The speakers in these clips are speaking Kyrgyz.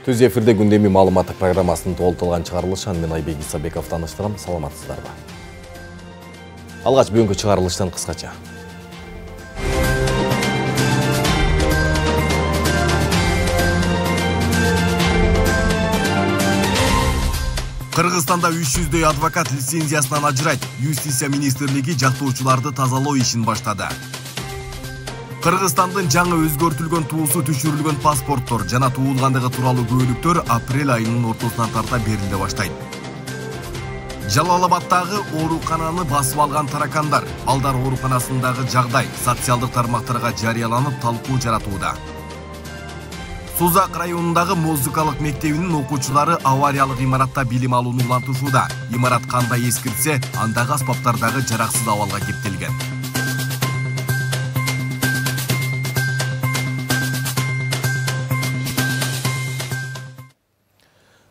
Түз эфирде күндеми маалыматтык программасының толтырылған чыгарылышын мен Айбек Исабеков таныштырам. Саламатсыздарбы? Алгач бүгүнкү чыгарылыштан кыскача. Кыргызстанда 300дөй адвокат лицензиясынан ажырайт. Юстиция министрлиги жактоочуларды тазалоо ишин баштады. Кыргызстандын жаңы өзгөртүлгөн туусу түшүрүлгөн паспорттор жана туулгандыгы тууралуу күбөлүктөр апрель айынын ортосунан тарта бериле баштайт. Жалалабаддагы оорукананы басып алган таракандар, балдар ооруканасындагы жагдай социалдык тармактарга жарыяланып талкуу жаратууда. Сузак районундагы музыкалык мектебинин окуучулары авариялык имаратта билим алууну улантышууда. Имарат кандай эскиртсе, андагы аспаптардагы жараксыз абалга кептелген.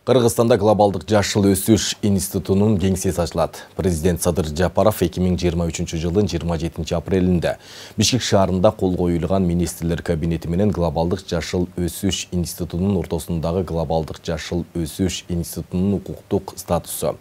Кыргызстанда глобалдык жашыл өсүш институтунун кеңсеси ачылат. Президент Садыр Жапаров 2023 жылдын 27 апрелинде Бишкек шаарында кол коюлган министрлер кабинети менен глобалдык жашыл өсүш институтунун ортосундагы глобалдык жашыл өсүш институтунун укуктук статусу,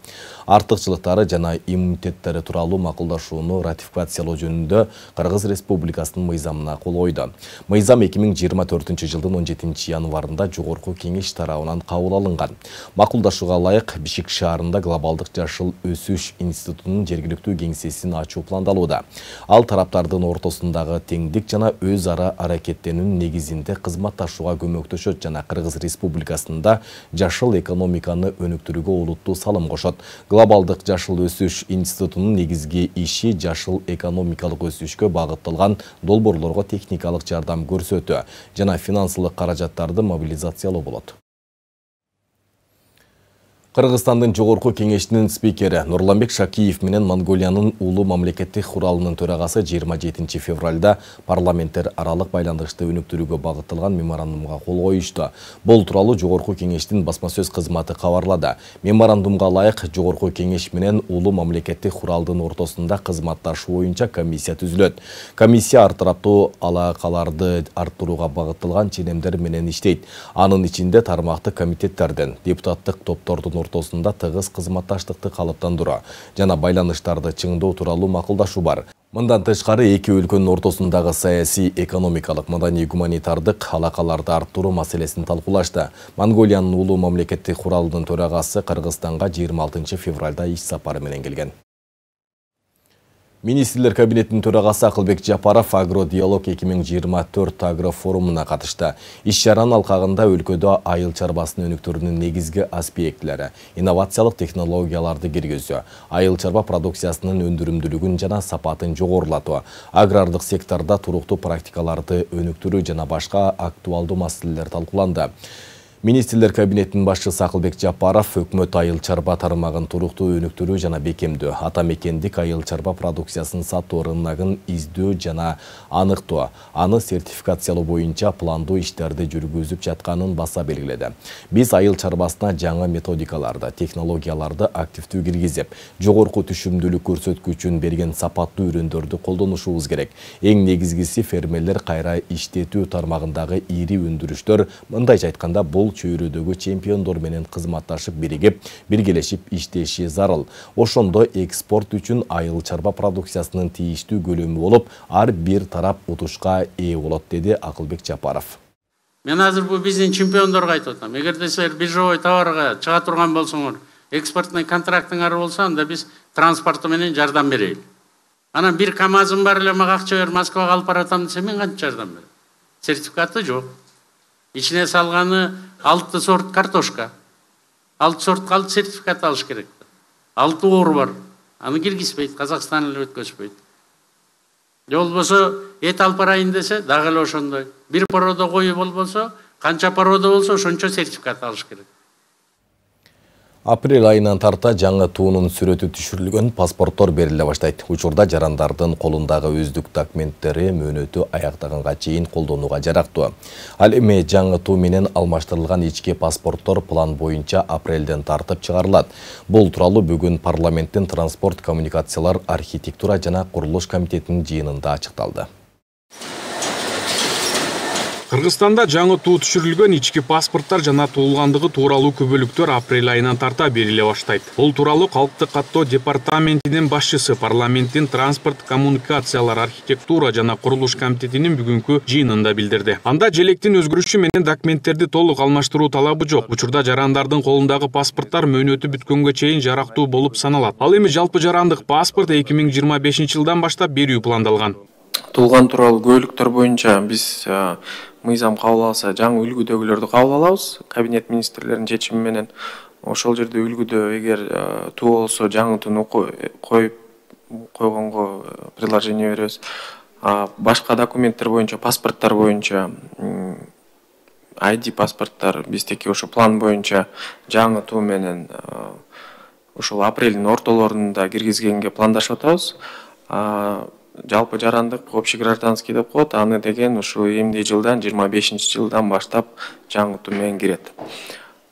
артыкчылыктары жана иммунитеттери тууралуу макулдашууну ратификациялоо жөнүндө Кыргыз Республикасынын мыйзамына кол койду. Мыйзам 2024 жылдын 17 январында жогорку кеңеш тарабынан кабыл алынган. Макулдашууга ылайык Бишкек шаарында глобалдык жашыл өсүш институтунун жергиликтүү кеңсесин ачуу пландалууда. Ал тараптардын ортосундагы теңдик жана өз ара аракеттенүүнүн негизинде кызматташууга көмөктөшөт жана Кыргыз Республикасында жашыл экономиканы өнүктүрүүгө олуттуу салым кошот. Глобалдык жашыл өсүш институтунун негизги иши жашыл экономикалык өсүшкө багытталган долбоорлорго техникалык жардам көрсөтүү жана финансылык каражаттарды мобилизациялоо болот. Кыргызстандын жогорку кеңешинин спикери Нурланбек Шакиев менен Монголиянын улуу мамлекеттик куралынын төрагасы 27 февралда парламенттер аралык байланышты өнүктүрүүгө багытталган меморандумга кол коюшту. Бул тууралуу жогорку кеңештин басма сөз кызматы кабарлады. Меморандумга ылайык жогорку кеңеш менен улуу мамлекеттик куралдын ортосунда кызматташуу боюнча комиссия түзүлөт. Комиссия ар тараптуу алакаларды арттырууга багытталган ченемдер менен иштейт. Анын ичинде тармактык комитеттерден, депутаттык топтордун ортосунда тыгыз кызматташтыкты калыптандыруу жана байланыштарды чыңдоо тууралуу макулдашуу бар. Мындан тышкары эки өлкөнүн ортосундагы саясий, экономикалык, маданий, гуманитардык алакаларды арттыруу маселесин талкуулашты. Монголиянын улуу мамлекеттик куралынын төрагасы Кыргызстанга 26 февралда иш сапары менен келген. Министрлер кабинетinin төрагасы Акылбек Жапаров агродиалог 2024 агрофорумуна катышты. Иш-чаранын алкагында өлкөдө айыл чарбасын өнүктүрүүнүн негизги аспектлери, инновациялык технологияларды киргизүү, айыл чарба продукциясынын өндүрүмдүүлүгүн жана сапатын жогорулатуу, агрардык сектордо туруктуу практикаларды өнүктүрүү жана башка актуалдуу маселелер талкууланды. Министрлер кабинетinin башчысы Акылбек Жапаров өкмөт айыл чарба тармагын туруктуу өнүктүрүү жана бекемдөө, ата мекендик айыл чарба продукциясын сатуу рыногун издөө жана аныктоо, аны сертификациялоо боюнча пландуу иштерди жүргүзүп жатканын баса белгиледи. Биз айыл чарбасына жаңы методикаларды, технологияларды активдүү киргизип, жогорку түшүмдүүлүк көрсөткүчүн берген сапаттуу үрүндөрдү колдонушубуз керек. Эң негизгиси фермерлер кайра иштетүү тармагындагы ири өндүрүштөр, мындайча айтканда бул чөйрөдөгү чемпиондор менен кызматташып биригип, биргелешип иштеши зарыл. Ошондо экспорт үчүн айыл чарба продукциясынын тийиштүү көлөмү болуп, ар бир тарап утушка ээ болот, деди Акылбек Жапаров. Мен азыр бул биздин чемпиондорго айтып атам. Эгерде силер биржовой товарга чыга турган болсоңор, экспортный контрактыңар болсо, анда биз транспорту менен жардам берели. Анан бир КАМАЗым бар эле, мага акча бер, Москвага алып баратам десе, мен канча жардам берем? Сертификаты жок. Ичине салганы 6 сорт картошка. 6 сортка 6 сертификат алыш керек. 6 оор бар. Аны киргизбейт, Казакстан эле өткөзбөйт. Же болбосо эт алып барайын десе, дагы эле ошондой. Бир порода кою болбосо, канча порода болсо, ошончо сертификат алыш керек. Апрель айынан тарта жаңы туунун сүрөтү түшүрүлгөн паспорттор бериле баштайт. Учурда жарандардын колундагы өздүк документтери мөөнөтү аяктаганга чейин колдонууга жарактуу. Ал эми жаңы туу менен алмаштырылган ички паспорттор план боюнча апрелден тартып чыгарылат. Бул тууралуу бүгүн парламенттин транспорт, коммуникациялар, архитектура жана курулуш комитетинин жыйынында ачыкталды. Кыргызстанда жаңы туу түшүрүлгөн ички паспорттар жана туулгандыгы тууралуу күбөлүктөр апрель айынан тарта бериле баштайт. Бул тууралуу Калктык каттоо департаментинин башчысы парламенттин транспорт, коммуникациялар, архитектура жана курулуш комитетинин бүгүнкү жыйынында билдирди. Анда желектин өзгөрүшү менен документтерди толук алмаштыруу талабы жок. Учурда жарандардын колундагы паспорттар мөөнөтү бүткөнгө чейин жарактуу болуп саналат. Ал эми жалпы жарандык паспорт 2025 жылдан баштап берүү пландалган. Туулган тууралуу күбөлүктөр боюнча биз мыйзам кабыл алса жаңы үлгүдөгүлөрдү кабыл алабыз. Кабинет министрлеринин чечими менен ошол жерде үлгүдө эгер туу болсо жаңытын коюп койгонго предложение беребиз. Башка документтер боюнча, паспорттар боюнча, ID паспорттар биздеки ошо план боюнча жаңытуу менен ошол апрелдин ортолорунда киргизгенге пландашып атабыз. Жалпы жарандык общегражданский деп коет, аны деген ушу эмне жылдан 25-жылдан баштап жаңытуу менен кирет.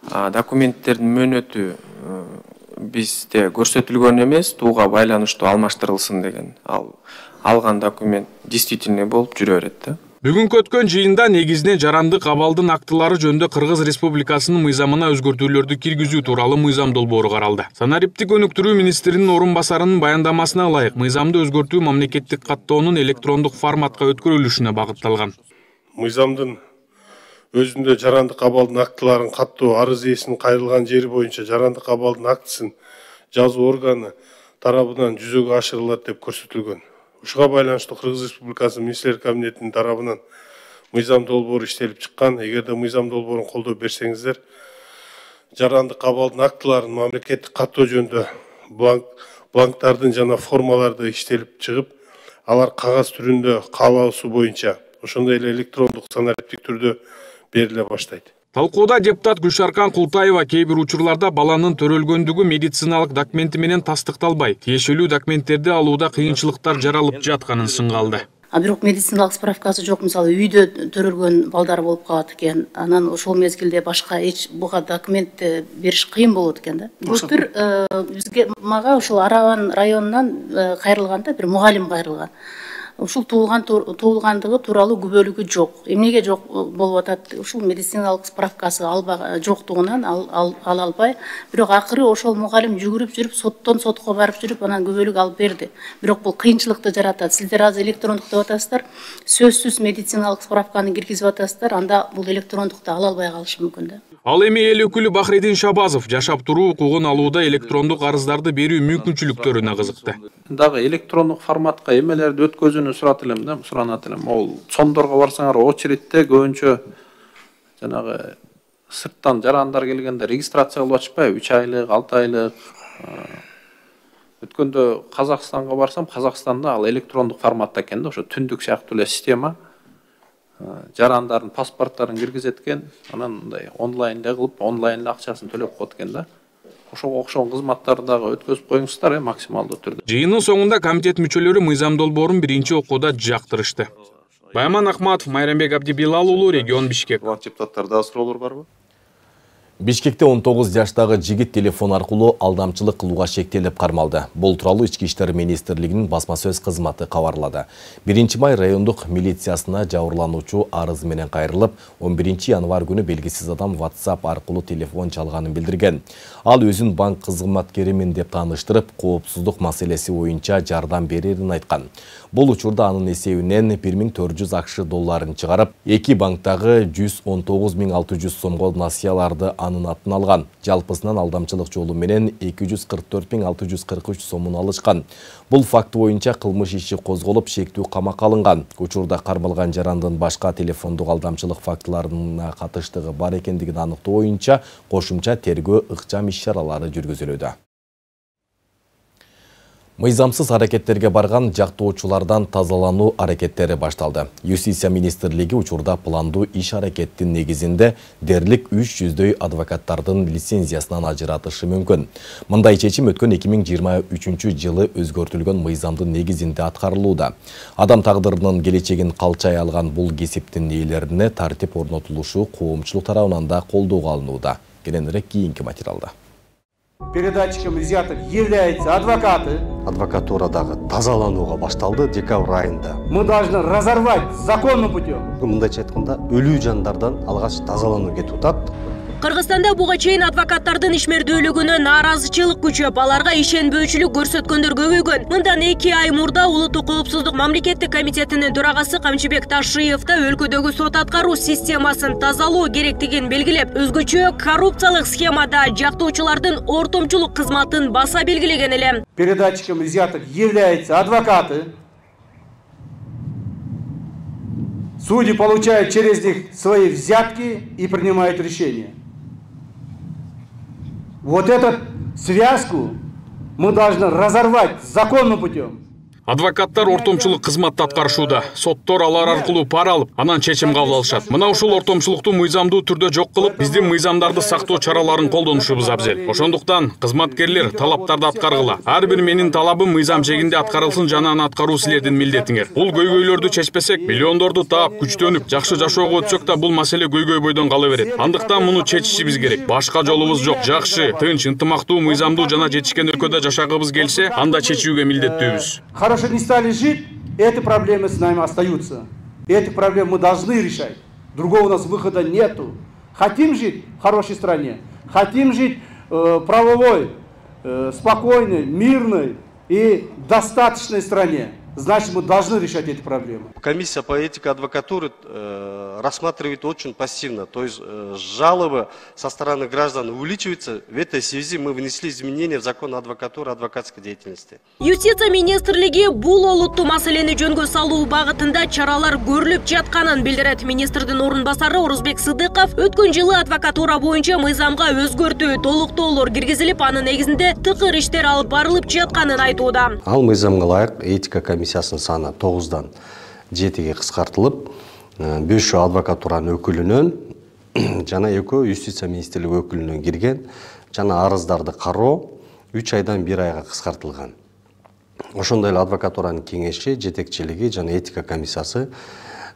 Документтердин мөөнөтү бизде көрсөтүлгөн эмес, тууга байланыштуу алмаштырылсын деген. Алган документ действительный болуп жүрө берет да. Бүгүнкү өткөн жыйында негизинен жарандык абалдын актылары жөнүндө Кыргыз Республикасынын мыйзамына өзгөртүүлөрдү киргизүү тууралуу мыйзам долбоору каралды. Санариптик өнүктүрүү министринин орун басарынын баяндамасына ылайык, мыйзамды өзгөртүү мамлекеттик каттоонун электрондук форматка өткөрүлүшүнө багытталган. Мыйзамдын өзүндө жарандык абалдын актыларын каттоо, арыз ээсинин кайрылган жери боюнча жарандык абалдын актысын жазуу органы тарабынан жүзөгө ашырылат деп көрсөтүлгөн. Ушуга байланыштуу Кыргыз Республикасы Министрлер Кабинетинин тарабынан мыйзам долбоору иштелип чыккан. Эгерде мыйзам долбоорун колдоо берсеңиздер, жарандык абалдын актыларын мамлекеттик каттоо жөнүндө бланктардын жана формаларды иштелип чыгып, алар кагаз түрүндө каалоосу боюнча ошондой эле электрондук санариптик түрдө бериле баштайт. Талкууда депутат Гүлшаркан Култаева кейбир учурларда баланын төрөлгөндүгү медициналык документи менен тастыкталбай, тиешелүү документтерди алууда кыйынчылыктар жаралып жатканын сынга алды. Бирок медициналык справкасы жок, мисалы үйдө төрөлгөн балдар болуп калат экен. Анан ошол мезгилде башка эч буга документ бериш кыйын болот экен да. Былтыр мага ушул Араван районунан кайрылганда бир мугалим кайрылган. Ушул туулгандыгы тууралуу күбөлүгү жок. Эмнеге жок болуп атат? Ушул медициналык справкасы жоктугунан ала албай, бирок акыры ошол мугалим жүгүрүп жүрүп, соттон сотко барып жүрүп, анан күбөлүк алып берди. Бирок бул кыйынчылыкты жаратат. Сиздер азыр электрондук деп атасыздар, сөзсүз медициналык справканы киргизип атасыздар, анда бул электрондукты ала албай калышы мүмкүн да. Ал эми эл өкүлү Бахредин Шабазов жашап туруу укугун алууда электрондук арыздарды берүү мүмкүнчүлүктөрүнө кызыкты. Дагы электрондук форматка эмелерди өткөзүүнү суранат элем. Ол сондорго барсаңар очередте көбүнчө жанагы сырттан жарандар келгенде регистрация кылып атышпайбы? 3 айлык, 6 айлык. Өткөндө Казакстанга барсам, Казакстанда ал электрондук форматта экен да, ошо түндүк сыяктуу эле система. Жарандардын паспорттарын киргизет экен, анан мындай онлайн эле кылып, онлайн эле акчасын төлөп коет экен да. Ошого окшогон кызматтарды дагы өткөзүп коюңуздар, максималдуу түрдө. Жыйындын соңунда комитет мүчөлөрү мыйзам долбоорун биринчи окууда жактырышты. Байман Акматов, Майрамбек Абдибилал уулу, регион Бишкек. Депутаттарда суроолор барбы? Бишкекте 19 жаштагы жигит телефон аркылуу алдамчылык кылууга шектелип кармалды. Бул тууралуу Ички иштер министрлигинин басма сөз кызматы кабарлады. 1-май райондук милициясына жабырлануучу арыз менен кайрылып, 11 январь күнү белгисиз адам WhatsApp аркылуу телефон чалганын билдирген. Ал өзүн банк кызматкеримин деп тааныштырып, коопсуздук маселеси боюнча жардам берерин айткан. Бул учурда анын эсебинен 1400 акш долларын чыгарып, 2 банктагы 119.600 сомго насыяларды анын атын алган. Жалпысынан алдамчылык жолу менен 244.643 сомун алышкан. Бул факты боюнча кылмыш иши козголуп, шектүү камакка алынган. Учурда кармалган жарандын башка телефондук алдамчылык фактыларына катыштыгы бар экендигин аныктоо боюнча кошумча тергөө ыкчам иш-чаралары жүргүзүлүүдө. Мыйзамсыз аракеттерге барган жактоочулардан тазалануу аракеттери башталды. Юстиция министрлиги учурда пландуу иш аракеттин негизинде дерлик 300дөй адвокаттардын лицензиясынан ажыратышы мүмкүн. Мындай чечим өткөн 2023 жылы өзгөртүлгөн мыйзамдын негизинде аткарылууда. Адам тагдырынын келечегин калчай алган бул кесиптин ээлерине тартип орнотулушу коомчулук тарабынан да колдоого алынууда. Кененирээк кийинки материалда. Передатчиком изъятых является адвокаты. Адвокатурадағы тазалануға башталды декабрь айында. Мы должны разорвать законным путем. Мындайча айтканда өлүү жандардан алгач тазалануу кетип атат. Кыргызстанда буга чейин адвокаттардын ишмердүүлүгүнө нааразычылык күчөп, аларга ишенбөөчүлүк көрсөткөндөр көбөйгөн. Мындан 2 ай мурда Улуттук коопсуздук мамлекеттик комитетинин төрагасы Камчыбек Ташиев да өлкөдөгү сот аткаруу системасын тазалоо керектигин белгилеп, өзгөчө коррупциялык схемада жактоочулардын ортомчулук кызматын баса белгилеген эле. Передатчиком изъятых являются адвокаты. Судьи получают через них свои взятки и принимают решения. Вот эту связку мы должны разорвать законным путем. Адвокаттар ортомчулук кызматты аткарышууда. Соттор алар аркылуу пара алып, анан чечим кабыл алышат. Мына ушул ортомчулукту мыйзамдуу түрдө жок кылып, биздин мыйзамдарды сактоо чараларын колдонушубуз абзел. Ошондуктан кызматкерлер талаптарды аткаргыла. Ар бир менин талабым мыйзам чегинде аткарылсын жана аны аткаруу силердин милдетиңер. Бул көйгөйлөрдү чечпесек, миллиондорду таап, күчтөнүп, жакшы жашоого өтсөк да бул маселе көйгөй бойдон кала берет. Андыктан муну чечишибиз керек. Башка жолубуз жок. Жакшы, тынч, ынтымактуу, мыйзамдуу жана жетишкен өлкөдө жашагыбыз келсе, анда чечүүгө милдеттүүбүз. Хорошо не стали жить, эти проблемы с нами остаются. Эти проблемы мы должны решать. Другого у нас выхода нету. Хотим жить в хорошей стране, хотим жить правовой, спокойной, мирной и достаточной стране. Значит, мы должны решать эти проблемы. Комиссия по этике адвокатуры рассматривает очень пассивно. То есть жалобы со стороны граждан увеличиваются. В этой связи мы внесли изменения в закон адвокатуры адвокатской деятельности. Юстиция министрлиги бул олуттуу маселени жөнгө салуу багытында чаралар көрүлүп жатканын билдирет. Министрдин орун басары Орузбек Сыдыков өткөн жылы адвокатура боюнча мыйзамга өзгөртүү, толуктоолор киргизилип, анын негизинде тыкыр иштер алып барылып жатканын айтууда. Ал мыйзамга ылайык этика комиссиясынын саны 9-дан 7-ге кыскартылып, 5 адвокатуранын өкүлүнөн жана 2 юстиция министрлиги өкүлүнөн кирген жана арыздарды кароо 3 айдан 1 айга кыскартылган. Ошондой эле адвокатуранын кеңеши, жетекчилиги жана этика комиссиясы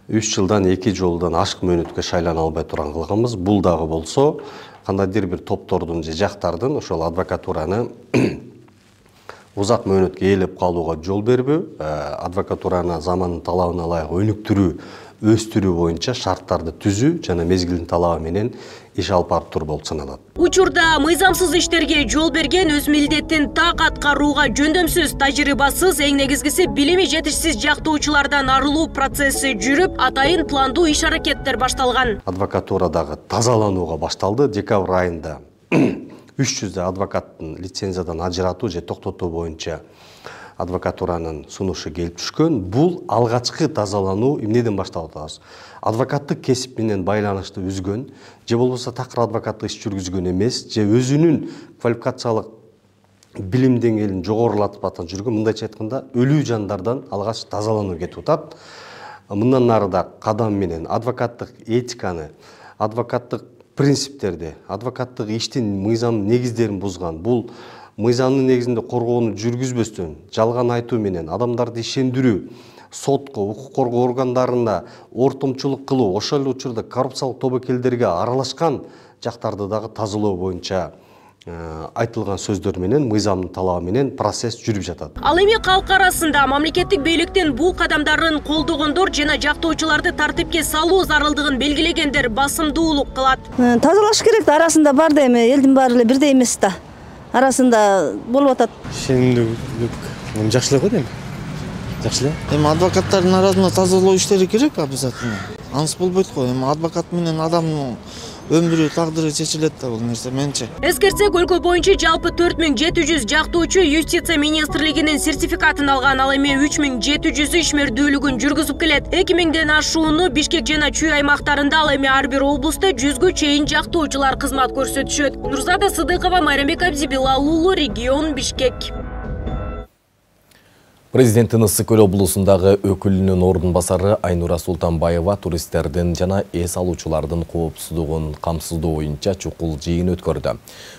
3 жылдан 2 жолдон ашык мөөнөткө шайлана албай турган кылганбыз. Бул дагы болсо, кандайдыр бир топтордун же жактардын ошол адвокатураны узак мөөнөткө ээлеп калууга жол бербөө, адвокатураны замандын талабына ылайык өнүктүрүү, өстүрүү боюнча шарттарды түзүү жана мезгилдин талабы менен иш алып барып болуп саналат. Учурда мыйзамсыз иштерге жол берген өз милдетин так аткарууга жөндөмсүз, тажрыйбасыз, эң негизгиси билими жетишсиз жактоочулардан арылуу процесси жүрүп, атайын пландуу иш-аракеттер башталган. Адвокатурадагы тазаланууга башталды. Декабрь айында 300 адвокаттын лицензиядан ажыратуу же токтотуу боюнча адвокатуранын сунушу келип түшкөн. Бул алгачкы тазалануу эмнеден башталып атабыз? Адвокаттык кесип менен байланышты үзгөн, же болбосо такыр адвокаттык иш жүргүзгөн эмес, же өзүнүн квалификациялык билим деңгээлин жогорулатып атан жүргөн, мындайча айтканда өлүү жандардан алгач тазалануу кетип атат. Мындан нарыда кадам менен адвокаттык этиканы, адвокаттык принциптерди, адвокаттык иштин мыйзам негиздерин бузган, бул мыйзамдын негизинде коргоону жүргүзбөстөн, жалган айтуу менен адамдарды ишендирүү, сотко, укук коргоо органдарында ортомчулук кылуу, ошол эле учурда коррупциялык тобокелдерге аралашкан жактарды дагы тазалоо боюнча айтылган сөздөр менен мыйзамдын талабы менен процесс жүрүп жатат. Ал эми калк арасында мамлекеттик бийликтин бул кадамдарын колдогондор жана жактоочуларды тартипке салуу зарылдыгын белгилегендер басымдуулук кылат. Тазалаш керек да, арасында бар да эми элдин баары эле бирдей эмес да. Арасында болуп атат. Ишенимдүүлүк жакшы эле го дейм. Жакшы эле. Эми адвокаттардын арасында тазалоо иштери керек обязательно. Ансыз болбойт го. Эми адвокат менен адамдын өмүрү, тагдыры чечилет да бул нерсе менче. Эскерсек, өлкө боюнча жалпы 4700 жактоочу юстиция министрлигинин сертификатын алган, ал эми 3700 ишмердүүлүгүн жүргүзүп келет. 2000ден ашууну Бишкек жана Чүй аймактарында, ал эми ар бир облуста 100гө чейин жактоочулар кызмат көрсөтүшөт. Нурзада Сыдыкова, Майрамбек Абзибилал уулу, регион Бишкек. Президенттин Ысык-Көл облусундагы өкүлүнүн ордунбасары Айнура Султанбаева туристтердин жана эс алуучулардын коопсуздугун камсыздоо боюнча чукул жыйын өткөрдү.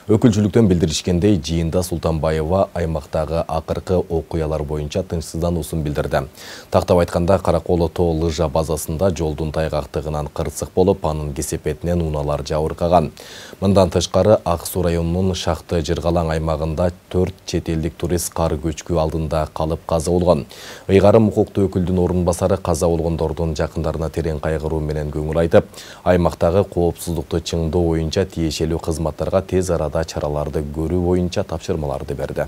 Өкүлчүлүктөн билдиришкендей, жыйында Султанбаева аймактагы акыркы окуялар боюнча тынчсыздануусун билдирди. Тактап айтканда, Караколо тоо лыжа базасында жолдун тайгактыгынан кырсык болуп, анын кесепетинен унаалар жабыркаган. Мындан тышкары Ак Суу районунун Шахты Жыргалаң аймагында 4 чет элдик турист кар көчкү алдында калып каза болгон. Ыйгарым укуктуу өкүлдүн ордунбасары каза болгондордун жакындарына терең кайгыруу менен көңүл айтып, аймактагы коопсуздукту чыңдоо боюнча тиешелүү кызматтарга тез арада чараларды көрүү боюнча тапшырмаларды берди.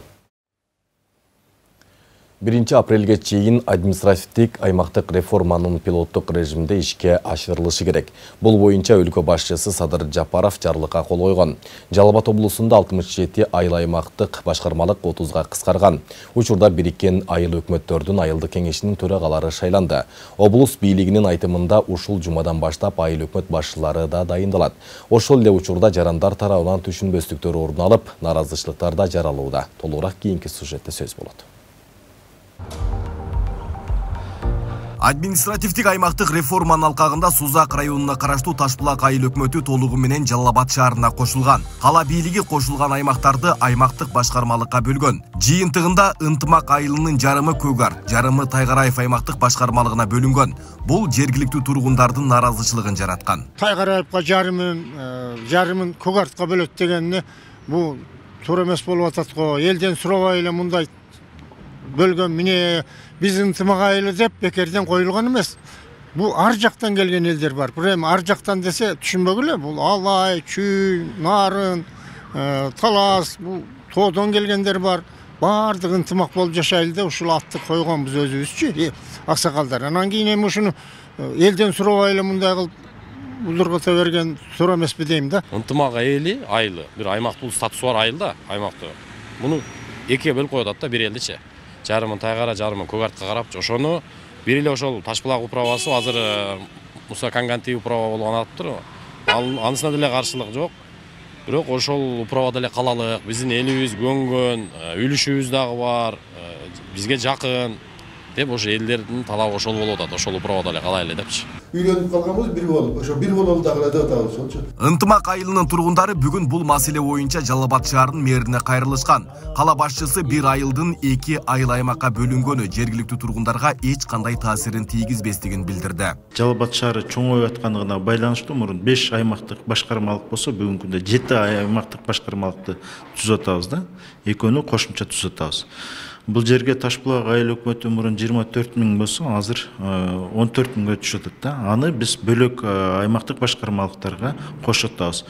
1 апрелге чейин административдик аймактык реформанын пилоттук режимде ишке ашырылышы керек. Бул боюнча өлкө башчысы Садыр Жапаров жарлыкка кол койгон. Жалал Абад облусунда 67 айыл аймактык башкармалык 30га кыскарган. Учурда бириккен айыл өкмөттөрдүн айылдык кеңешинин төрагалары шайланды. Облус бийлигинин айтымында ушул жумадан баштап айыл өкмөт башчылары да дайындалат. Ошол эле учурда жарандар тарабынан түшүнбөстүктөр орун алып, наразычылыктар да жаралууда. Толугураак кийинки сюжетте сөз болот. Административдик аймактык реформанын алкагында Сузак районуна караштуу Ташбулак айыл өкмөтү толугу менен Жалал Абад шаарына кошулган. Кала бийлиги кошулган аймактарды аймактык башкармалыкка бөлгөн. Жыйынтыгында Ынтымак айылынын жарымы Көгар, жарымы Тайгараев аймактык башкармалыгына бөлүнгөн. Бул жергиликтүү тургундардын наразычылыгын жараткан. Тайгараевка жарымын Көгартка бөлөт дегенне бул туура эмес болуп атат го. Элден сурабай эле мындай бөлгөн міне биз ынтымак айылы деп бекерден коюлган эмес. Бул ар жактан келген элдер бар. Бирок ар жактан десе түшүнбөгүлө. Бул Алай, Чүй, Нарын, Талас, бул тоодон келгендер бар. Баардык ынтымак болуп жашайлы деп ушул атты койгонбуз өзүбүзчү, аксакалдар. Анан кийин эми ушуну элден сурабай эле мындай кылып улдургута берген туура эмеспи дейм да. Ынтымак айылы, бир аймактуу статусу бар айыл да, аймактуу. Муну экиге бөлүп коюп атат да, бир элдичи. Жарымын Тайгара, жарымын Көгартка карап, ошону бир эле ошол Ташбулак управасы азыр Муса Канганти управа болгон атыптыр. Анысына деле каршылык жок. Бирок ошол управа деле калалык, биздин элибиз көнгөн, үлүшүбүз дагы бар, бизге жакын деп ошо элдердин талабы ошол болуп атат. Ошол управа деле калайлы депчи. Үйлөнүп калганбыз бир болуп, ошо бир болуп дагы деп атабыз ошолчу. Ынтымак айылынын тургундары бүгүн бул маселе боюнча Жалал Абад шаарынын мэрине кайрылышкан. Кала башчысы бир айылдын 2 айыл аймакка бөлүнгөнү жергиликтүү тургундарга эч кандай таасирин тийгизбестигин билдирди. Жалал Абад шаары чоңоюп аткандыгына байланыштуу мурун 5 аймактык башкармалык болсо, бүгүнкү күндө 7 аймактык башкармалыкты түзүп атабыз да. Экөөнү кошумча түзүп атабыз. Бұл жерге Ташбулак айыл өкмөтү мурун 24 000 болсо, азыр 14 000га түшүп атат да. Аны биз бөлөк аймактык башкармалыктарга кошуп атабыз.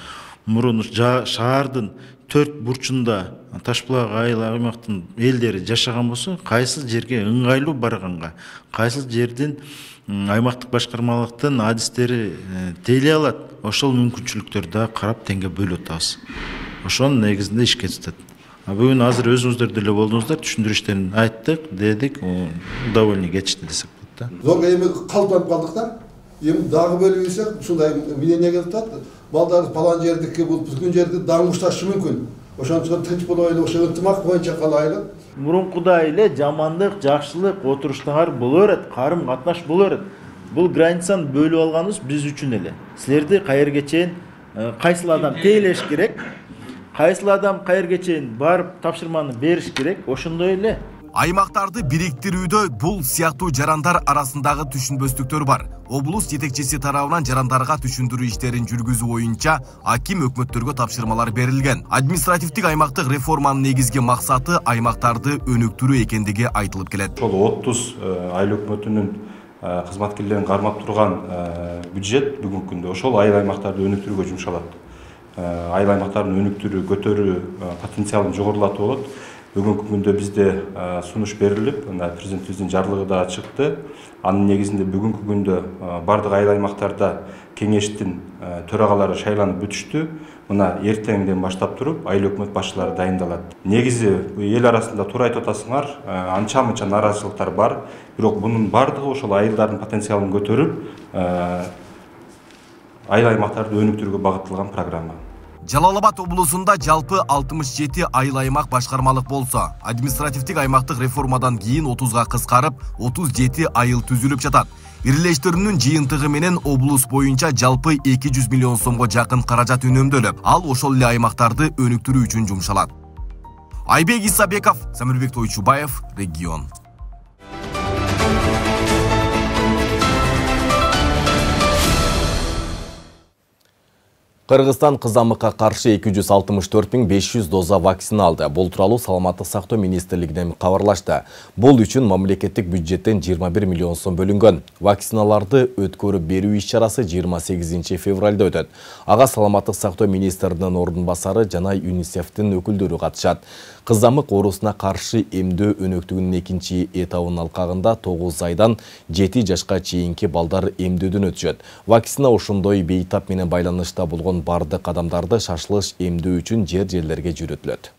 Мурун шаардын 4 бурчунда Ташбулак айыл аймактын элдери жашаган болсо, кайсы жерге ыңгайлуу барганга, кайсы жердин аймактык башкармалыктын адистери тейлей алат, ошол мүмкүнчүлүктөрдү да карап теңге бөлүп атабыз. Ошонун негизинде ишке түшөт. Бүгүн азыр өзүңүздөр деле болдуңуздар, түшүндүрүштөрүн айттык, дедик, довольно кетишти десек болот да. Зорго эми калтанып калдык да. Эми дагы бөлүп ийсек, ушундай мнение келип атат. Балдар палан жердики, бул бүткүн жерди даңгышташы мүмкүн. Ошон үчүн тынч болойлу, ошо ынтымак боюнча калайлы. Мурункудай эле жамандык, жакшылык, отуруштар боло берет, карым катнаш боло берет. Бул границаны бөлүп алганыбыз биз үчүн эле. Силерди кайерге чейин кайсыл адам тейлеш керек? Кайсыл адам кайерге чейин барып тапшырманы бериш керек, ошондой эле. Аймактарды бириктирүүдө бул сыяктуу жарандар арасындагы түшүнбөстүктөр бар. Облус жетекчиси тарабынан жарандарга түшүндүрүү иштерин жүргүзүү боюнча аким өкмөттөргө тапшырмалар берилген. Административдик аймактык реформанын негизги максаты аймактарды өнүктүрүү экендиги айтылып келет. Ошол 30 айыл өкмөтүнүн кызматкерлерин кармап турган бюджет бүгүнкү күндө ошол айыл аймактарды өнүктүрүүгө жумшалат. Айыл аймактарын өнүктүрүү, көтөрүү потенциалын жогорулатып болот. Бүгүнкү күндө бизде сунуш берилип, президентибиздин жарлыгы да чыкты. Анын негизинде бүгүнкү күндө бардык айыл аймактарда кеңештин төрагалары шайланып бүтүштү. Мына эртеңден баштап туруп айыл өкмөт башчылары дайындалат. Негизи эл арасында туура айтып атасыңар, анча-мынча наразычылыктар бар. Бирок бунун бардыгы ошол айылдардын потенциалын көтөрүп, айыл аймактарды өнүктүрүүгө багытталган программа. Жалал Абад облусунда жалпы 67 айыл аймак башкармалык болсо, административдик аймактык реформадан кийин 30га кыскарып, 37 айыл түзүлүп жатат. Бирлештирүүнүн жыйынтыгы менен облус боюнча жалпы 200 миллион сомго жакын каражат үнөмдөлүп, ал ошол эле аймактарды өнүктүрүү үчүн жумшалат. Айбек Исабеков, Самирбек Тойчубаев, Регион. Кыргызстан кызамыкка каршы 264.500 доза вакцина алды. Бул тууралуу Саламаттык сактоо министрлигинен кабарлашты. Бул үчүн мамлекеттик бюджеттен 21 миллион сом бөлүнгөн. Вакциналарды өткөрүп берүү иш-чарасы 28 февралда өтөт. Ага Саламаттык сактоо министринин ордун басары жана ЮНИСЕФтин өкүлдөрү катышат. Кызамык оорусуна каршы эмдөө өнөктүгүнүн экинчи этабынын алкагында 9 айдан 7 жашка чейинки балдар эмдөөдөн өтүшөт. Вакцина ошондой бейтап менен байланышта болгон бардык адамдарды шашылыш эмдөө үчүн жерлерге жүрөтүлөт.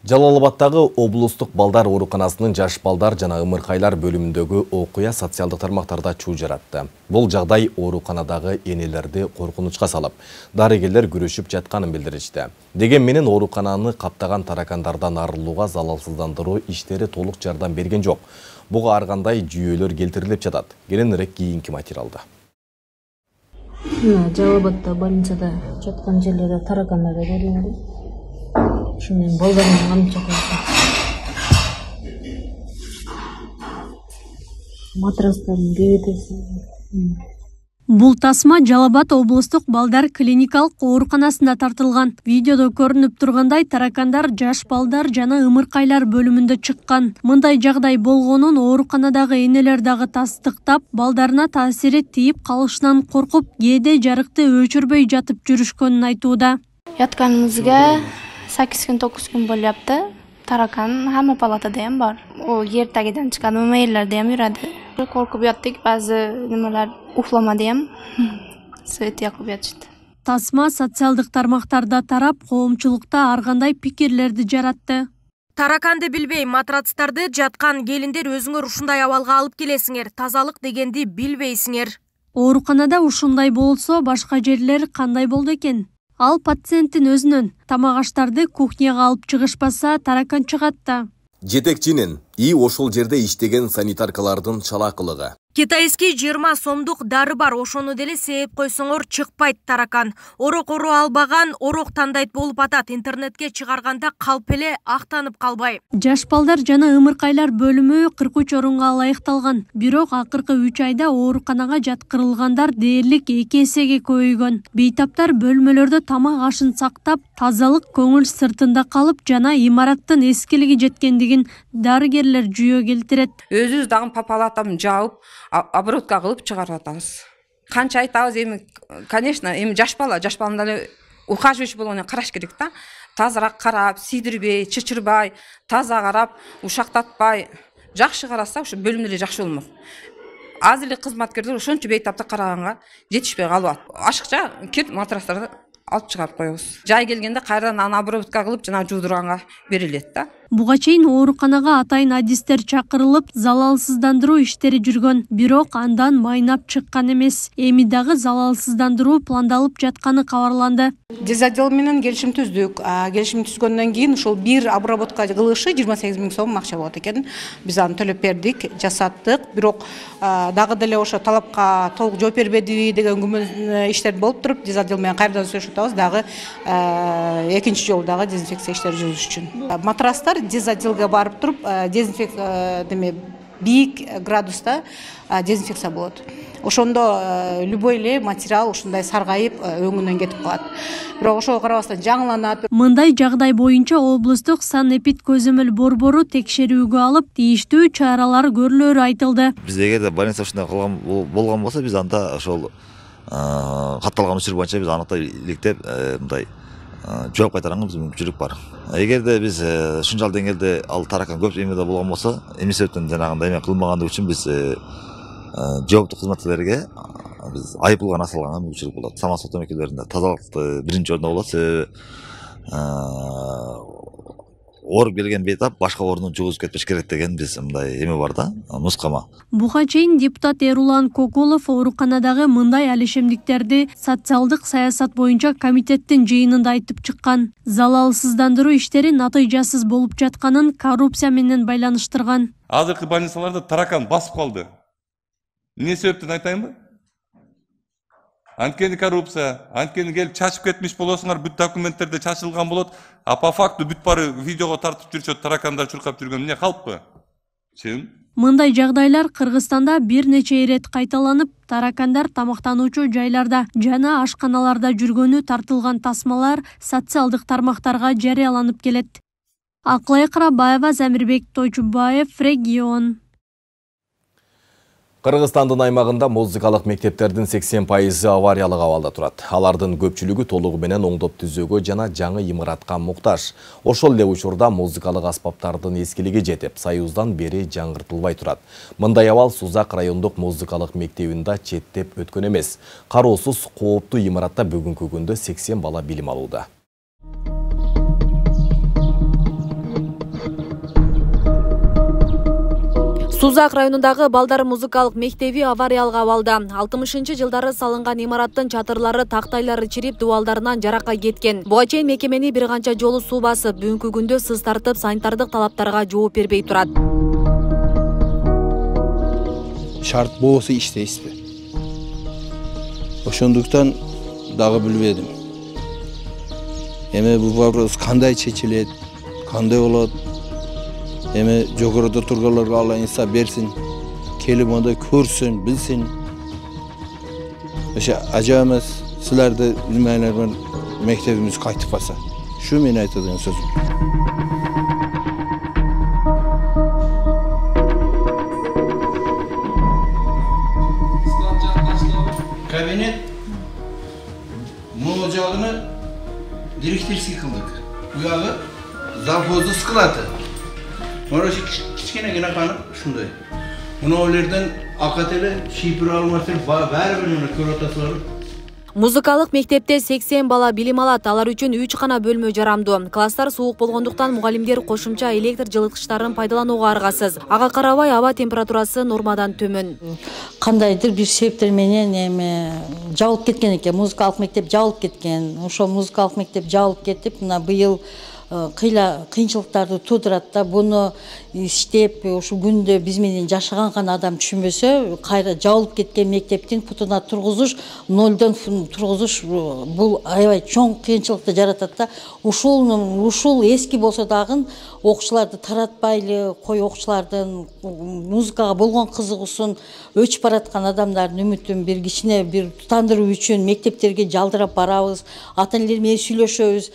Жалал Абадтагы облустук балдар ооруканасынын жаш балдар жана ымыркайлар бөлүмүндөгү окуя социалдык тармактарда чуу жаратты. Бул жагдай ооруканадагы энелерди коркунучка салып, дарыгерлер күрөшүп жатканын билдиришти. Деген менен оорукананы каптаган таракандардан арылууга залалсыздандыруу иштери толук жардам берген жок. Буга ар кандай жүйөлөр келтирилип жатат. Кененирээк кийинки материалда. Жалал Абадта больницада жаткан жерлерде таракандарды көрдүм. Шумен балдарымды алып чакырып. Матрастарын кебетесин. Бул тасма Жалал Абад облустук балдар клиникалык ооруканасында тартылган. Видеодо көрүнүп тургандай таракандар жаш балдар жана ымыркайлар бөлүмүндө чыккан. Мындай жагдай болгонун ооруканадагы энелер дагы тастыктап, балдарына таасири тийип калышынан коркуп, кээде жарыкты өчүрбөй жатып жүрүшкөнүн айтууда. Ятканыбызга 8 күн 9 күн болупту. Таракан hamma палатада ham бар. Ол ертагиден чыккан мейерлерде ham yuradi. Korkup yattık, bazı nimeler uflamadı ham. Söğüt yakıp yatıştı. Тасма социалдык тармактарда тарап, коомчулукта ар кандай пикирлерди жаратты. Тараканды билбей матрацтарды жаткан келиндер өзүңөр ушундай абалга алып келесиңер. Тазалык дегенди билбейсиңер. Ооруканада ушундай болсо, башка жерлер кандай болду экен? Ал пациенттин өзүнөн тамак аштарды кухняга алып чыгышпаса таракан чыгат да. Жетекчинин ошол жерде иштеген санитаркалардын чалакылыгы. Китайский 20 сомдук дары бар, ошону деле сээп койсоңор чыкпайт таракан. Орок ору албаган орок тандайт болуп атат. Интернетке чыгарганда калп эле актанып калбай. Жаш балдар жана ымыркайлар бөлүмү 43 орунга ылайыкталган. Бирок акыркы 3 айда ооруканага жаткырылгандар дээрлик 2 эсеге көбөйгөн. Бейтаптар бөлмөлөрдө тамак ашын сактап, тазалык көңүл сыртында калып жана имараттын эскилиги жеткендигин дарыгерлер жүйө келтирет. Өзүбүз дагы папалатам жаап оборотка кылып чыгарып атабыз. Канча айтабыз эми, конечно, эми жаш баланы деле ухаживающий болгондон караш керек да. Тазараак карап, сийдирбей, чычырбай, таза карап, ушактатпай, жакшы караса, ушу бөлүмдө эле жакшы болмок. Азыр эле кызматкерлер ошончо бейтапта караганга жетишпей калып атат. Ашыкча кирип матрастарды алып чыгарып коебуз. Жай келгенде кайрадан аны обработка кылып жана жуудурганга берилет да. Буга чейин ооруканага атайын адистер чакырылып, залалсыздандыруу иштери жүргөн. Бирок андан майнап чыккан эмес. Эми дагы залалсыздандыруу пландалып жатканы кабарланды. Дезотдел менен келишим түздүк. Келишим түзгөндөн кийин ошол бир обработка кылышы 28 000 сом акча болот экен. Биз аны төлөп бердик, жасаттык. Бирок дагы деле ошо талапка толук жооп бербеди деген күмөн иштер болуп туруп, дезотдел менен кайрадан сүйлөшүп атабыз. Дагы экинчи жолу дагы дезинфекция иштери жүргүзүш үчүн. Матрастар дезотделге барып туруп, дезинфекция бийик градуста дезинфекция болот. Ошондо любой эле материал ушундай саргайып өңүнөн кетип калат. Бирок ошого карабастан жаңыланат. Мындай жагдай боюнча облустук санэпид көзөмөл борбору текшерүүгө алып, тийиштүү чаралар көрүлөрү айтылды. Биз эгерде больница ушундай болгон болсо, биз анда ошол катталган учур боюнча биз аныктай иликтеп, мындай жооп кайтарганга биздин мүмкүнчүлүк бар. Эгерде биз ушунчал деңгээлде ал таракан көп эмеде болгон болсо, эмне себептен жанагындай эме кылмагандыгы үчүн биз жооптук кызматкерлерге биз айыппул гана салганга мүмкүнчүлүк болот. Самат сот мекемелеринде тазалыкты биринчи орунда болот. Себеби ооруп келген бейтап башка ордун жугузуп кетпеш керек деген биз мындай эме бар да, нускама. Буга чейин депутат Эрулан Коколов ооруканадагы мындай алишемдиктерди социалдык саясат боюнча комитеттин жыйынында айтып чыккан. Залалсыздандыруу иштери натыйжасыз болуп жатканын коррупция менен байланыштырган. Азыркы больницаларда таракан басып калды. Эмне себептен айтайынбы? Анткени коррупция, анткени келип чачып кетмиш болосуңар, бүт документтерде чачылган болот, а по факту бүт бары видеого тартып жүрчөт, таракандар чуркап жүргөн. Эмне калппы? Чын? Мындай жагдайлар Кыргызстанда бир нече ирет кайталанып, таракандар тамактануучу жайларда жана ашканаларда жүргөнү тартылган тасмалар социалдык тармактарга жарыяланып келет. Аклай Карабаева, Замирбек Тойчубаев, Регион. Кыргызстандын аймагында музыкалык мектептердин 80% авариялык абалда турат. Алардын көпчүлүгү толугу менен оңдоп түзөөгө жана жаңы имаратка муктаж. Ошол эле учурда музыкалык аспаптардын эскилиги жетип, Союздан бери жаңыртылбай турат. Мындай абал Сузак райондук музыкалык мектебинде четтеп өткөн эмес. Кароосуз кооптуу имаратта бүгүнкү күндө 80 бала билим алууда. Сузак районундагы балдар музыкалык мектеби авариялык абалда. 60-жылдары салынган имараттын чатырлары, тактайлары чирип, дубалдарынан жаракка кеткен. Буга чейин мекемени бир канча жолу суу басып, бүгүнкү күндө сыз тартып, санитардык талаптарга жооп бербей турат. Шарт болсо иштейсизби? Ошондуктан дагы билбедим. Эми бул вопрос кандай чечилет, кандай болот? Эми жогоруда турганларга Алла инсап берсин, келип монда көрсүн, билсин. Ошо ажа эмес, силерди билмеңер менен мектебибиз кайтып калса. Шу мен айтадыган сөзүм. Кабинет могу жагыны директорский кылдык. Буягы завхозду скылаты. Orası kichkina gina qanib shunday. Buni o'lerdan aqateli shipir almaslar bari-birini ko'ratasizlar. Музыкалык мектепте 80 бала билим алат. Алар үчүн 3 гана бөлмө жарамдуу. Класстар суук болгондуктан мугалимдер кошумча электр жылыткычтарын пайдаланууга аргасыз. Ага карабай аба температурасы нормадан төмөн. Кандайдыр бир себептер менен эми жабылып кеткен экен. Музыкалык мектеп жабылып кеткен. Ошо музыкалык мектеп жабылып кетип, мына быйыл кыйынчылыктарды туудурат да. Буну иштеп, ошол күндө биз менен жашаган гана адам түшүнбөсө, кайра жабылып кеткен мектептин путуна тургузуш, нолдон тургузуш бул аябай чоң кыйынчылыкты жаратат да. Ушул эски болсо дагы окуучуларды таратпайлы, кой окуучулардын музыкага болгон кызыгуусун өчүп бараткан адамдардын үмүтүн бир кичине бир тутандыруу үчүн мектептерге жалдырап барабыз, ата-энелер менен сүйлөшөбүз.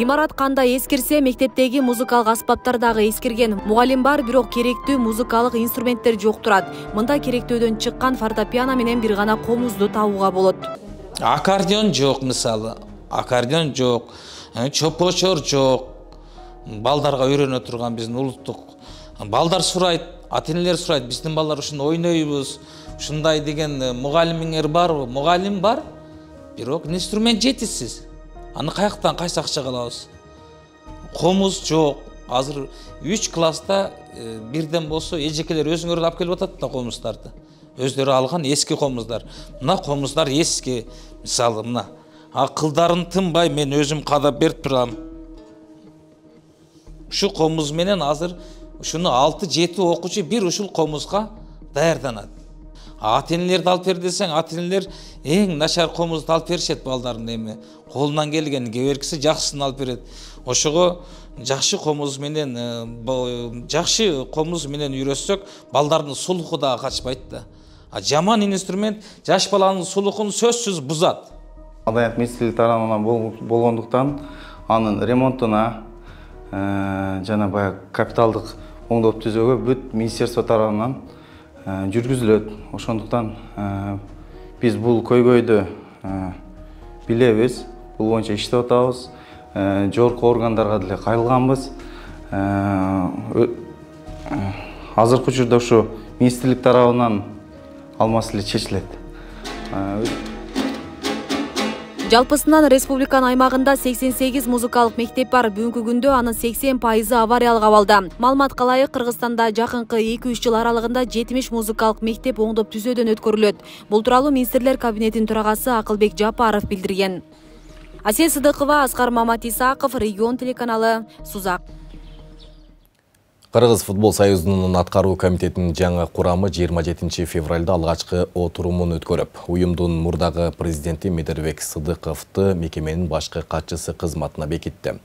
Имарат кандай эскирсе, мектептеги музыкалык аспаптар дагы эскирген. Мугалим бар, бирок керектүү музыкалык инструменттер жок турат. Мында керектөөдөн чыккан фортепиано менен бир гана комузду табууга болот. Аккордеон жок, мисалы. Аккордеон жок, чопочор жок. Балдарга үйрөнө турган биздин улуттук. Балдар сурайт, ата-энелер сурайт, биздин балдар ушуну ойнойбуз. Ушундай деген мугалимиңер барбы? Мугалим бар, бирок инструмент жетишсиз. Аны каяктан кайсы акчага алабыз? Комуз жок. Азыр 3 класста бирден болсо эжекелер өзүңөр алып келип атат да комуздарды. Өздөрү алган эски комуздар. Мына комуздар эски. Мисалы мына акылдарын тынбай мен өзүм кадап берип турам. Ушу комуз менен азыр ушуну 6-7 окуучу бир ушул комузга даярданат. Ата-энелерди алып бер десең, ата-энелер эң начар комузду алып беришет балдардын эми. Колунан келген кеберкиси жакшысын алып берет. Ошого жакшы комуз менен үйрөтсөк, балдардын сулуху да качпайт да. А жаман инструмент жаш баланын сулухун сөзсүз бузат. Маданият министрлиги тарабынан болгондуктан анын ремонтуна жана баягы капиталдык оңдоп түзөөгө бүт министерство тарабынан жүргүзүлөт. Ошондуктан биз бул көйгөйдү билебиз, бул боюнча иштеп атабыз. Жогорку органдарга деле кайрылганбыз. азыркы учурда ушу министрлик тарабынан ал маселе чечилет. Жалпысынан республиканын аймагында 88 музыкалык мектеп бар. Бүгүнкү күндө анын 80% авариялык абалда. Маалыматка ылайык, Кыргызстанда жакынкы 2-3 жыл аралыгында 70 музыкалык мектеп оңдоп түзөөдөн өткөрүлөт. Бул тууралуу министрлер кабинетинин төрагасы Акылбек Жапаров билдирген. Асел Сыдыкова, Аскар Маматисаков, Регион телеканалы, Сузак. Кыргыз футбол союзунун аткаруу комитетинин жаңы курамы 27 февралда алгачкы отурумун өткөрүп, уюмдун мурдагы президенти Медербек Сыдыковду мекеменин башкы катчысы кызматына бекитти.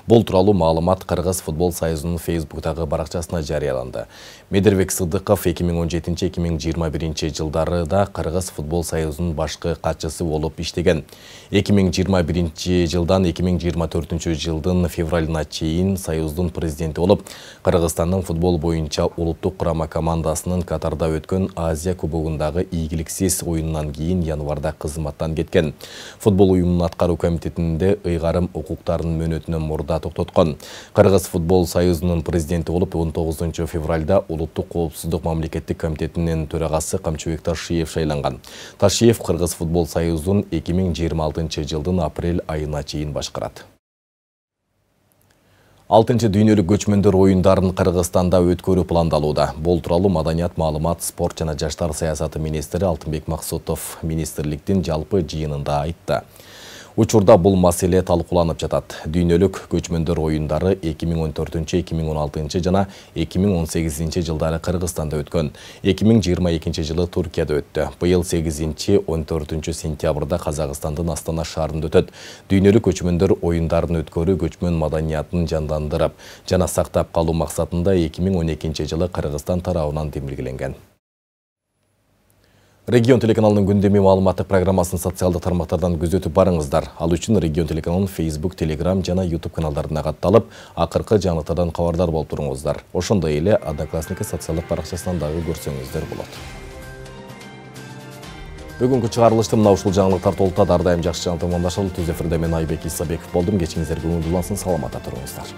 Бул тууралуу маалымат Кыргыз футбол союзунун Facebook'тагы баракчасына жарыяланды. Медербек Сыдыков 2017-2021 жылдары да Кыргыз футбол союзунун башкы катчысы болуп иштеген. 2021 жылдан 2024 жылдын февралына чейин союздун президенти болуп, Кыргызстандын футбол боюнча улуттук курама командасынын Катарда өткөн Азия кубогундагы ийгиликсиз оюнунан кийин январда кызматтан кеткен. Футбол уюмунун аткаруу комитетинде ыйгарым укуктарынын мөөнөтүнөн мурда токтоткон. Кыргыз футбол союзунун президенти болуп 19 февралда улуттук коопсуздук мамлекеттик комитетинин төрагасы Камчыбек Ташиев шайланган. Ташиев Кыргыз футбол союзун 2026 жылдын апрель айына чейин башкарат. 6-чы дүйнөлүк көчмөндөр оюндарын Кыргызстанда өткөрүү пландалууда. Бул тууралуу Маданият, маалымат, спорт жана жаштар саясаты министри Алтынбек Максутов министрликтин жалпы жыйынында айтты. Учурда бул маселе талкууланып жатат. Дүйнөлүк көчмөндөр оюндары 2014-2016 жана 2018 жылдары Кыргызстанда өткөн. 2022 жылы Туркияда өттү. Быйыл 8-14 сентябрда Казакстандын Астана шаарында өтөт. Дүйнөлүк көчмөндөр оюндарын өткөрүү көчмөн маданиятын жандандырып жана сактап калуу максатында 2012 жылы Кыргызстан тарабынан демилгеленген. Регион телеканалының күндеме маалыматтык программасын социалдык тармактардан күзөтүп барыңыздар. Ал үчүн Регион телеканалын Facebook, Telegram жана YouTube каналдарына катталып, акыркы жаңылыктардан кабардар болуп туруңуздар. Ошондой эле Одноклассники социалдык баракчасынан дагы көрсөңүздөр болот. Бүгүнкү чыгарылышты мына ушул жаңылыктар толуктады. Ар дайым жакшы жаңылык менен түз эфирде мен Айбек Исабеков болдум. Кечиңиздер көңүлдүү улансын, саламатта туруңуздар.